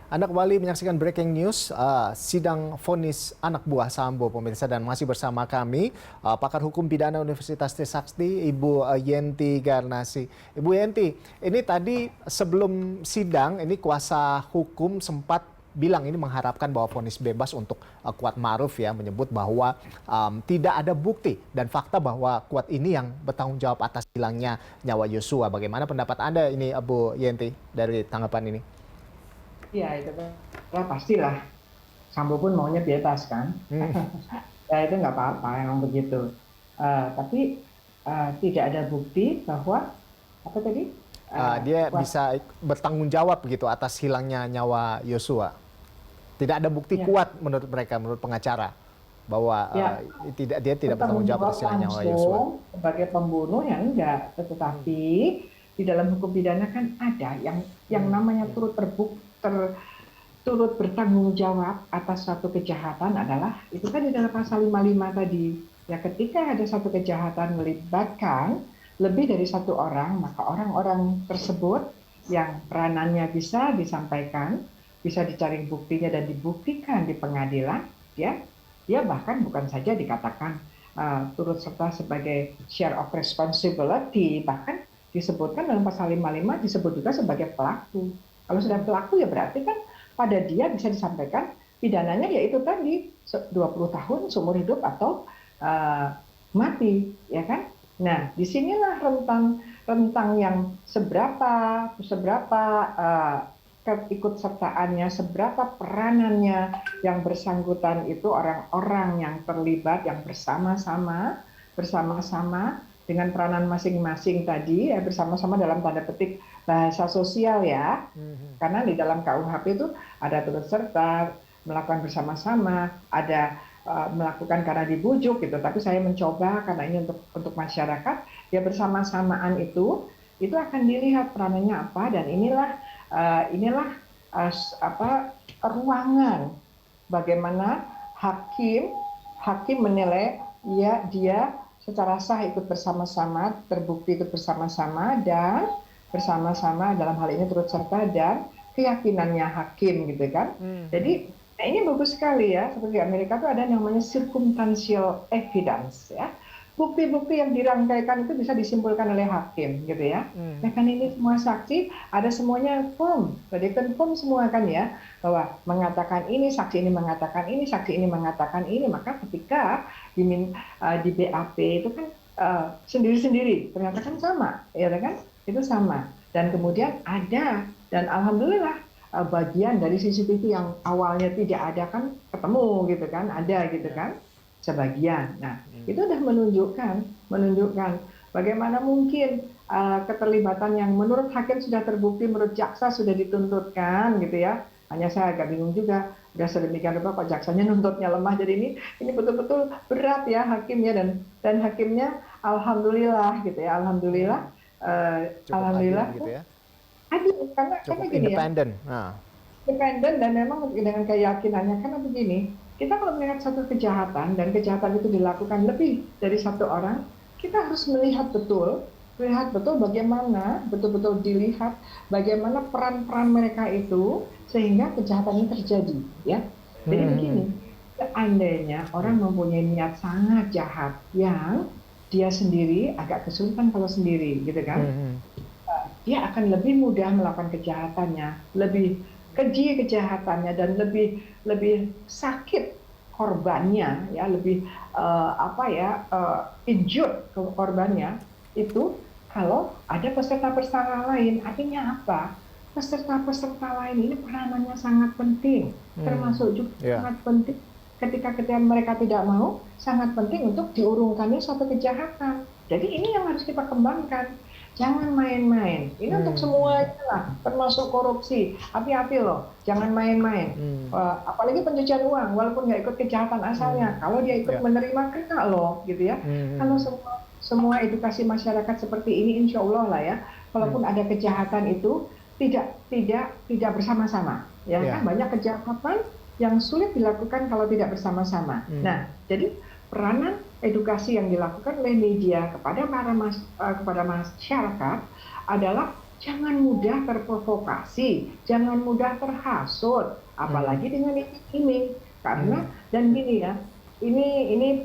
Anda kembali menyaksikan breaking news, sidang vonis anak buah Sambo pemirsa, dan masih bersama kami pakar hukum pidana Universitas Trisakti, Ibu Yenti Garnasi. Ibu Yenti, ini tadi sebelum sidang ini kuasa hukum sempat bilang ini mengharapkan bahwa vonis bebas untuk Kuat Ma'ruf, ya, menyebut bahwa tidak ada bukti dan fakta bahwa Kuat ini yang bertanggung jawab atas hilangnya nyawa Yosua. Bagaimana pendapat Anda ini, Bu Yenti, dari tanggapan ini? Iya, itu kan ya pastilah. Sambo pun maunya bebas kan. Hmm. Ya itu nggak apa-apa, emang begitu. Tapi tidak ada bukti bahwa apa tadi? Dia Kuat. bisa bertanggung jawab gitu atas hilangnya nyawa Yosua. Tidak ada bukti Ya, kuat menurut mereka, menurut pengacara, bahwa ya dia tidak bertanggung bertanggung jawab jawab atas hilangnya nyawa Yosua. langsung sebagai pembunuh ya enggak. Tetapi di dalam hukum pidana kan ada yang namanya turut bertanggung jawab atas suatu kejahatan adalah itu kan di dalam pasal 55 tadi. Ya, ketika ada satu kejahatan melibatkan lebih dari satu orang, maka orang-orang tersebut yang peranannya bisa disampaikan, bisa dicari buktinya dan dibuktikan di pengadilan, ya, dia bahkan bukan saja dikatakan turut serta sebagai share of responsibility, bahkan disebutkan dalam pasal 55 disebut juga sebagai pelaku. Kalau sudah pelaku ya berarti kan pada dia bisa disampaikan pidananya yaitu tadi 20 tahun seumur hidup atau mati, ya kan? Nah, disinilah rentang yang seberapa keikutsertaannya, seberapa peranannya yang bersangkutan itu orang-orang yang terlibat yang bersama-sama dengan peranan masing-masing tadi, ya, bersama-sama dalam tanda petik bahasa sosial, ya. Karena di dalam KUHP itu ada turut serta, melakukan bersama-sama, ada melakukan karena dibujuk gitu. Tapi saya mencoba karena ini untuk masyarakat, ya bersama-samaan itu akan dilihat peranannya apa, dan inilah ruangan bagaimana hakim menilai ya dia secara sah ikut bersama-sama, terbukti ikut bersama-sama, dan bersama-sama dalam hal ini turut serta dan keyakinannya hakim gitu kan. Jadi ini bagus sekali ya, seperti Amerika itu ada yang namanya circumstantial evidence, ya. Bukti-bukti yang dirangkaikan itu bisa disimpulkan oleh hakim gitu ya. Nah kan ini semua saksi ada semuanya firm, jadi confirm semua kan ya, bahwa mengatakan ini, saksi ini mengatakan ini, saksi ini mengatakan ini, maka ketika di BAP itu kan sendiri-sendiri ternyata kan sama, ya kan? Itu sama. Dan kemudian ada, dan alhamdulillah bagian dari CCTV yang awalnya tidak ada kan ketemu gitu kan, ada gitu kan, sebagian. Nah, itu sudah menunjukkan bagaimana mungkin keterlibatan yang menurut hakim sudah terbukti, menurut jaksa sudah dituntutkan gitu ya. Hanya saya agak bingung juga, udah sedemikian rupa kok jaksanya nuntutnya lemah. Jadi ini betul-betul berat ya hakimnya, dan hakimnya alhamdulillah gitu ya, alhamdulillah Cukup adil gitu ya, adil karena cukup gini ya, independen. Nah. independen dan memang dengan keyakinannya. Karena begini, kita kalau melihat satu kejahatan dan kejahatan itu dilakukan lebih dari satu orang, kita harus melihat betul bagaimana betul-betul dilihat bagaimana peran-peran mereka itu sehingga kejahatan ini terjadi, ya. Jadi begini, seandainya orang mempunyai niat sangat jahat yang dia sendiri agak kesulitan kalau sendiri gitu kan, dia akan lebih mudah melakukan kejahatannya, lebih keji kejahatannya, dan lebih sakit korbannya, ya, lebih injure ke korbannya itu kalau ada peserta-peserta lain. Artinya apa? Peserta-peserta lain ini peranannya sangat penting, termasuk juga sangat penting ketika mereka tidak mau, sangat penting untuk diurungkannya suatu kejahatan. Jadi ini yang harus kita kembangkan. Jangan main-main. Ini untuk semuanya lah, termasuk korupsi. Hati-hati loh, jangan main-main. Apalagi pencucian uang, walaupun nggak ikut kejahatan asalnya, kalau dia ikut menerima kena loh, gitu ya. Kalau semua edukasi masyarakat seperti ini, insya Allah lah ya, walaupun ada kejahatan itu tidak bersama-sama, ya kan, banyak kejahatan yang sulit dilakukan kalau tidak bersama-sama. Nah, jadi peranan edukasi yang dilakukan oleh media kepada masyarakat adalah jangan mudah terprovokasi, jangan mudah terhasut, apalagi dengan ini. Karena dan gini ya, ini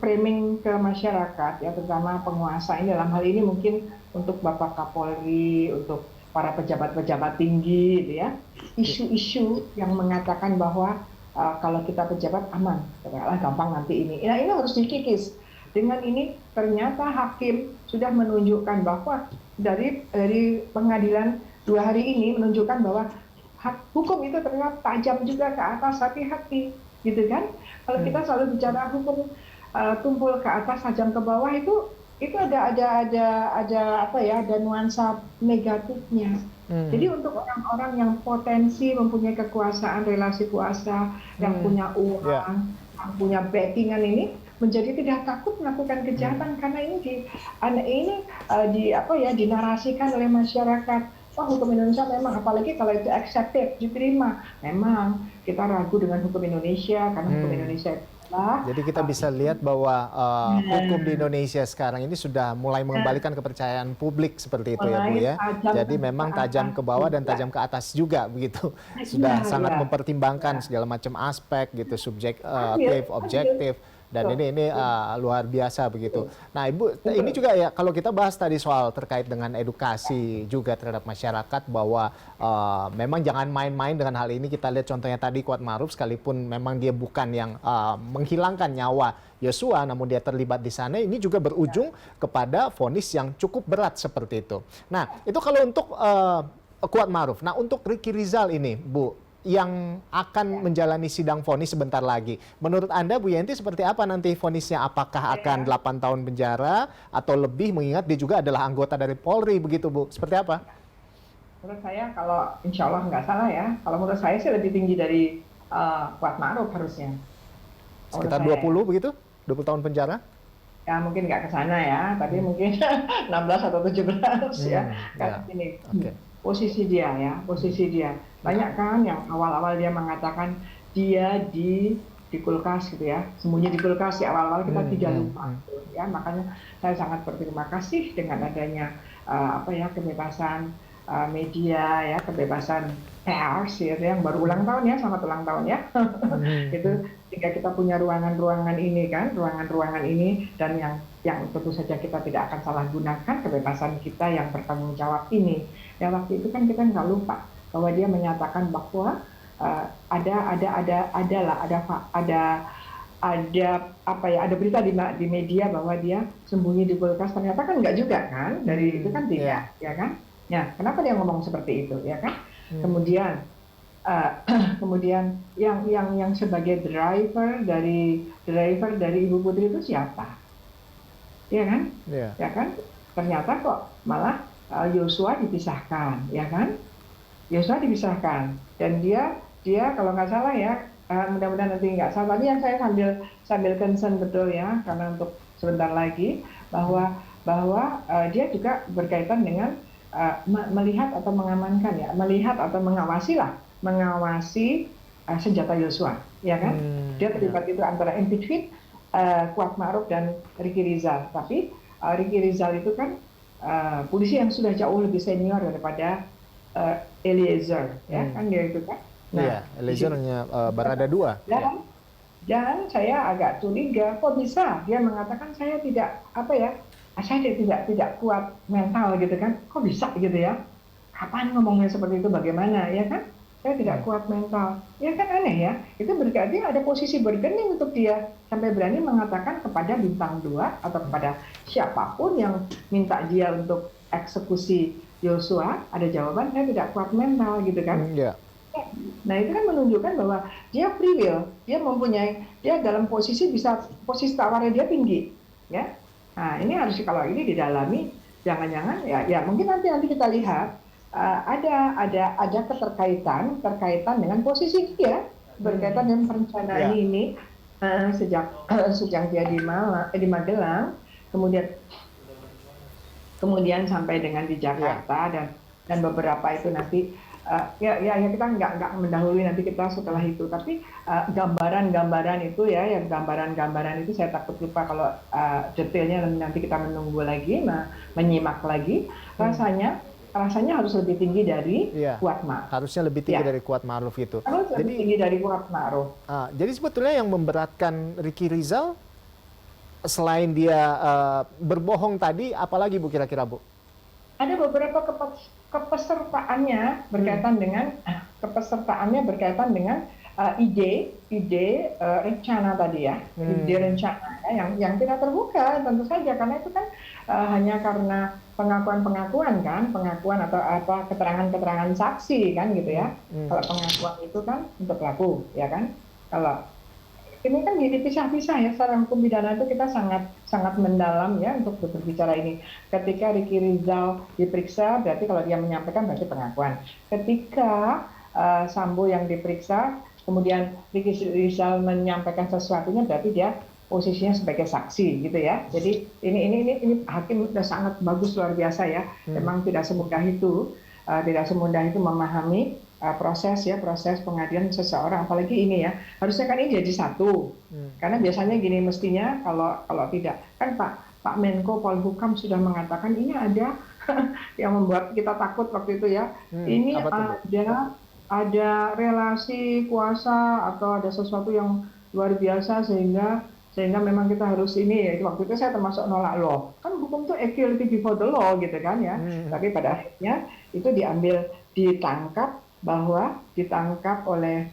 framing ke masyarakat ya, terutama penguasa ini dalam hal ini mungkin untuk Bapak Kapolri, untuk para pejabat-pejabat tinggi, gitu ya, isu-isu yang mengatakan bahwa kalau kita pejabat aman, katakanlah gampang nanti ini. Nah, ini harus dikikis. Dengan ini ternyata hakim sudah menunjukkan bahwa dari pengadilan 2 hari ini menunjukkan bahwa hukum itu ternyata tajam juga ke atas, hati-hati, gitu kan? Kalau kita selalu bicara hukum tumpul ke atas, tajam ke bawah, itu ada apa ya? Ada nuansa negatifnya. Jadi untuk orang-orang yang potensi mempunyai kekuasaan, relasi kuasa, yang punya uang, yang punya backingan ini menjadi tidak takut melakukan kejahatan karena ini dinarasikan oleh masyarakat. Wah, hukum Indonesia memang, apalagi kalau itu accepted, diterima. Memang kita ragu dengan hukum Indonesia karena hukum Indonesia adalah. Jadi kita bisa lihat bahwa hukum di Indonesia sekarang ini sudah mulai mengembalikan kepercayaan publik seperti itu ya Bu ya. Jadi memang tajam ke bawah dan tajam ke atas juga begitu. Sudah sangat mempertimbangkan segala macam aspek gitu, subjektif, objektif. Dan ini luar biasa begitu. Nah Ibu, ini juga ya kalau kita bahas tadi soal terkait dengan edukasi juga terhadap masyarakat bahwa memang jangan main-main dengan hal ini. Kita lihat contohnya tadi Kuatmaruf, sekalipun memang dia bukan yang menghilangkan nyawa Yosua, namun dia terlibat di sana, ini juga berujung kepada vonis yang cukup berat seperti itu. Nah itu kalau untuk Kuatmaruf. Nah untuk Ricky Rizal ini Bu, yang akan menjalani sidang vonis sebentar lagi. Menurut Anda Bu Yenti seperti apa nanti vonisnya? Apakah akan 8 tahun penjara atau lebih, mengingat dia juga adalah anggota dari Polri begitu Bu? Seperti apa? Menurut saya kalau insya Allah nggak salah ya, kalau menurut saya sih lebih tinggi dari Kuatmaruf harusnya. Sekitar 20 begitu? 20 tahun penjara? Ya mungkin nggak ke sana ya, tapi mungkin 16 atau 17 ya. Karena ini posisi dia. Banyak kan yang awal-awal dia mengatakan dia di kulkas gitu ya, sembunyi di kulkas di awal-awal, kita tidak lupa ya. Makanya saya sangat berterima kasih dengan adanya kebebasan media ya, kebebasan pers ya, yang baru ulang tahun ya, selamat ulang tahun ya. Itu jika kita punya ruangan-ruangan ini kan, ruangan-ruangan ini, dan yang tentu saja kita tidak akan salah gunakan kebebasan kita yang bertanggung jawab ini. Ya waktu itu kan kita nggak lupa bahwa dia menyatakan bahwa ada berita di media bahwa dia sembunyi di kulkas. Ternyata kan nggak juga kan, dari itu kan tidak, ya kan? Ya, kenapa dia ngomong seperti itu, ya kan? Kemudian yang sebagai driver dari Ibu Putri itu siapa? Ya kan? Ya kan? Ternyata kok malah Yosua dipisahkan, ya kan? Yosua dipisahkan, dan dia kalau nggak salah ya, mudah-mudahan nanti nggak salah. Tadi yang saya sambil concern betul ya, karena untuk sebentar lagi bahwa dia juga berkaitan dengan melihat atau mengamankan ya, melihat atau mengawasi senjata Yosua, ya kan? Dia terlibat itu antara in between Kuatmaruf dan Ricky Rizal. Tapi Ricky Rizal itu kan polisi yang sudah jauh lebih senior daripada Eliezer, ya kan dia itu kan. Nah, Eliezer hanya berada 2. Dan saya agak curiga, kok bisa dia mengatakan saya tidak kuat mental gitu kan? Kok bisa gitu ya? Kapan ngomongnya seperti itu? Bagaimana ya kan? Saya tidak kuat mental, ya kan aneh ya. Itu berarti ada posisi bergening untuk dia sampai berani mengatakan kepada bintang 2 atau kepada siapapun yang minta dia untuk eksekusi Yosua, ada jawaban saya tidak kuat mental gitu kan. Nah itu kan menunjukkan bahwa dia free will, dia dalam posisi tawarnya dia tinggi, ya. Nah ini harus, kalau ini didalami, jangan-jangan ya mungkin nanti kita lihat ada keterkaitan dengan posisi dia, berkaitan dengan perencanaan ini sejak dia di Magelang, kemudian sampai dengan di Jakarta, dan beberapa itu nanti kita nggak mendahului, nanti kita setelah itu. Tapi gambaran-gambaran itu ya, yang gambaran-gambaran itu saya takut lupa kalau detailnya, nanti kita menunggu lagi, menyimak lagi. Rasanya rasanya harus lebih tinggi dari Iya. Kuatmaruf. Harusnya lebih tinggi Ya, dari Kuatmaruf itu. harus lebih Jadi, tinggi dari Kuatmaruf. jadi sebetulnya yang memberatkan Ricky Rizal selain dia berbohong tadi, apalagi Bu kira-kira Bu? Ada beberapa kepesertaannya berkaitan dengan ide rencana tadi ya, ide rencana ya, yang tidak terbuka tentu saja, karena itu kan hanya karena pengakuan atau apa keterangan saksi kan gitu ya. Kalau pengakuan itu kan untuk pelaku ya kan. Kalau ini kan dipisah-pisah ya, secara hukum pidana itu kita sangat mendalam ya untuk berbicara ini. Ketika Ricky Rizal diperiksa, berarti kalau dia menyampaikan berarti pengakuan. Ketika Sambo yang diperiksa, kemudian Ricky Rizal menyampaikan sesuatunya, berarti dia posisinya sebagai saksi gitu ya. Jadi ini hakim sudah sangat bagus, luar biasa ya. Memang tidak semudah itu memahami proses pengadilan seseorang, apalagi ini ya, harusnya kan ini jadi satu. Karena biasanya gini, mestinya kalau tidak kan Pak Menko Polhukam sudah mengatakan ini ada yang membuat kita takut waktu itu ya. Ini ada relasi kuasa atau ada sesuatu yang luar biasa sehingga memang kita harus ini ya. Waktu itu saya termasuk nolak, loh kan hukum itu equality before the law gitu kan ya. Tapi pada akhirnya itu ditangkap oleh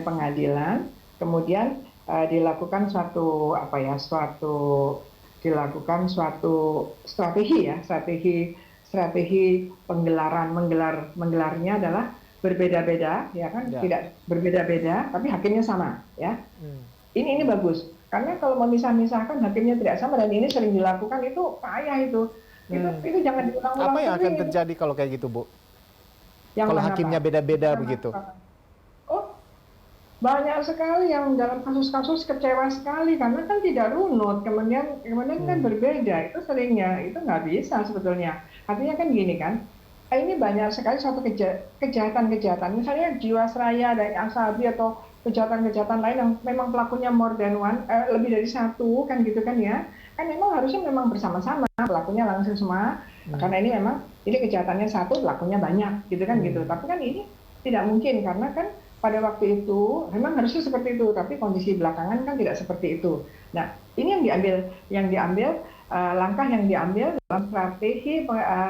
pengadilan, kemudian dilakukan suatu strategi menggelarnya adalah berbeda-beda ya kan, tidak berbeda-beda tapi hakimnya sama ya. Ini bagus, karena kalau memisah-misahkan hakimnya tidak sama, dan ini sering dilakukan, itu payah itu jangan diulang-ulang. Apa yang akan terjadi kalau kayak gitu Bu? Yang kalau hakimnya beda-beda begitu? Oh, banyak sekali yang dalam kasus-kasus kecewa sekali karena kan tidak runut, kemudian kan berbeda. Itu seringnya, itu nggak bisa sebetulnya. Artinya kan gini kan, ini banyak sekali suatu kejahatan, misalnya Jiwasraya dan Asabi atau kejahatan-kejahatan lain yang memang pelakunya more than one, lebih dari satu kan gitu kan ya. Kan memang harusnya memang bersama-sama pelakunya langsung semua, karena ini kejahatannya satu, pelakunya banyak gitu kan gitu. Tapi kan ini tidak mungkin, karena kan pada waktu itu memang harusnya seperti itu, tapi kondisi belakangan kan tidak seperti itu. Nah, ini langkah yang diambil dalam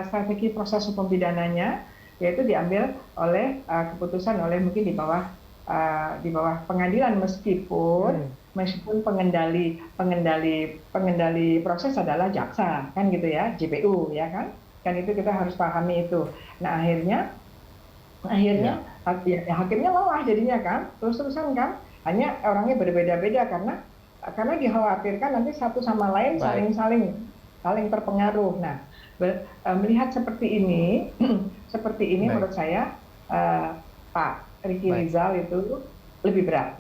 strategi proses hukum pidananya, yaitu diambil oleh keputusan oleh mungkin di bawah pengadilan, meskipun pengendali proses adalah jaksa kan gitu ya, JPU ya kan itu kita harus pahami itu. Nah akhirnya hakimnya lelah jadinya kan, terus-terusan kan, hanya orangnya berbeda-beda karena dikhawatirkan nanti satu sama lain saling terpengaruh. Nah, melihat seperti ini menurut saya Pak Ricky Rizal itu lebih berat.